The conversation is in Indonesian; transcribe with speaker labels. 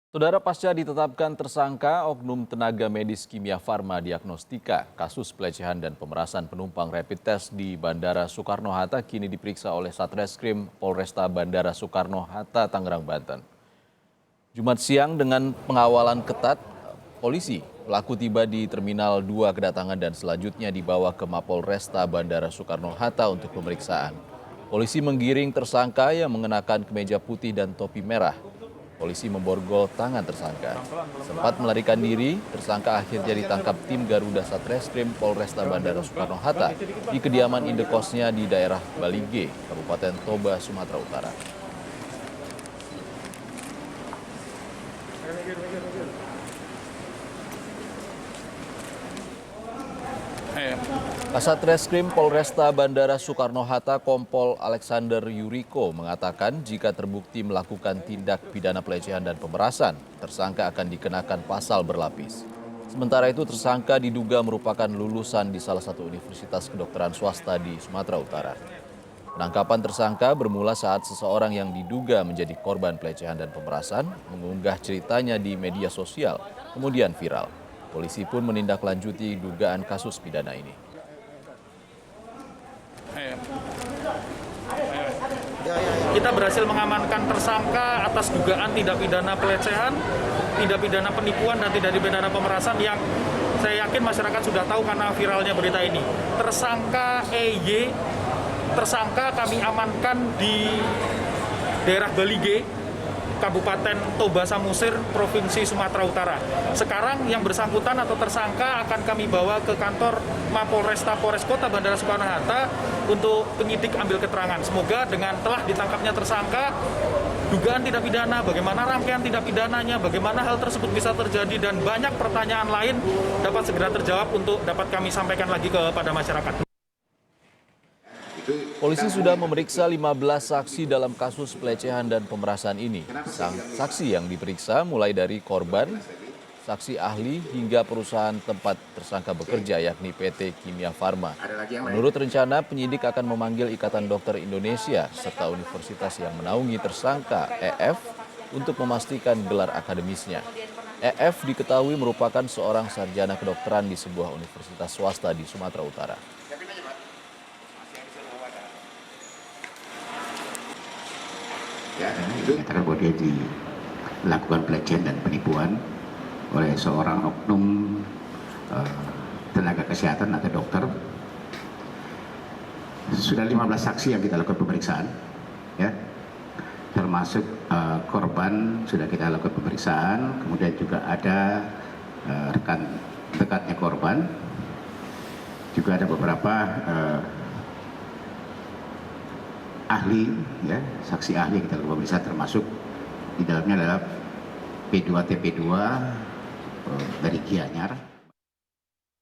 Speaker 1: Saudara, pasca ditetapkan tersangka, oknum tenaga medis Kimia Farma Diagnostika kasus pelecehan dan pemerasan penumpang rapid test di Bandara Soekarno-Hatta kini diperiksa oleh Satreskrim Polresta Bandara Soekarno-Hatta, Tangerang, Banten. Jumat siang dengan pengawalan ketat, pelaku tiba di Terminal 2 kedatangan dan selanjutnya dibawa ke Mapolresta Bandara Soekarno-Hatta untuk pemeriksaan. Polisi menggiring tersangka yang mengenakan kemeja putih dan topi merah. Polisi memborgol tangan tersangka. Sempat melarikan diri, tersangka akhirnya ditangkap tim Garuda Satreskrim Polresta Bandara Soekarno-Hatta di kediaman indekosnya di daerah Balige, Kabupaten Toba, Sumatera Utara. Kasatreskrim Polresta Bandara Soekarno-Hatta Kompol Alexander Yuriko mengatakan jika terbukti melakukan tindak pidana pelecehan dan pemerasan, tersangka akan dikenakan pasal berlapis. Sementara itu tersangka diduga merupakan lulusan di salah satu universitas kedokteran swasta di Sumatera Utara. Penangkapan tersangka bermula saat seseorang yang diduga menjadi korban pelecehan dan pemerasan mengunggah ceritanya di media sosial, kemudian viral. Polisi pun menindaklanjuti dugaan kasus pidana ini.
Speaker 2: Kita berhasil mengamankan tersangka atas dugaan tindak pidana pelecehan, tindak pidana penipuan, dan tindak pidana pemerasan yang saya yakin masyarakat sudah tahu karena viralnya berita ini. Tersangka EY, tersangka kami amankan di daerah Balige, Kabupaten Toba Samosir, Provinsi Sumatera Utara. Sekarang yang bersangkutan atau tersangka akan kami bawa ke kantor Mapolresta Polres Kota Bandara Soekarno-Hatta untuk penyidik ambil keterangan. Semoga dengan telah ditangkapnya tersangka, dugaan tindak pidana, bagaimana rangkaian tindak pidananya, bagaimana hal tersebut bisa terjadi, dan banyak pertanyaan lain dapat segera terjawab untuk dapat kami sampaikan lagi kepada masyarakat.
Speaker 1: Polisi sudah memeriksa 15 saksi dalam kasus pelecehan dan pemerasan ini. Saksi yang diperiksa mulai dari korban, saksi ahli, hingga perusahaan tempat tersangka bekerja yakni PT Kimia Farma. Menurut rencana, penyidik akan memanggil Ikatan Dokter Indonesia serta universitas yang menaungi tersangka EF untuk memastikan gelar akademisnya. EF diketahui merupakan seorang sarjana kedokteran di sebuah universitas swasta di Sumatera Utara.
Speaker 3: Ya, menyatakan bahwa dia dilakukan pelecehan dan penipuan oleh seorang oknum tenaga kesehatan atau dokter. Sudah 15 saksi yang kita lakukan pemeriksaan, ya, termasuk korban sudah kita lakukan pemeriksaan. Kemudian juga ada rekan dekatnya korban, juga ada beberapa ahli, ya, saksi ahli yang kita lakukan pemeriksaan, termasuk di dalamnya adalah P2TP2 dari Gianyar.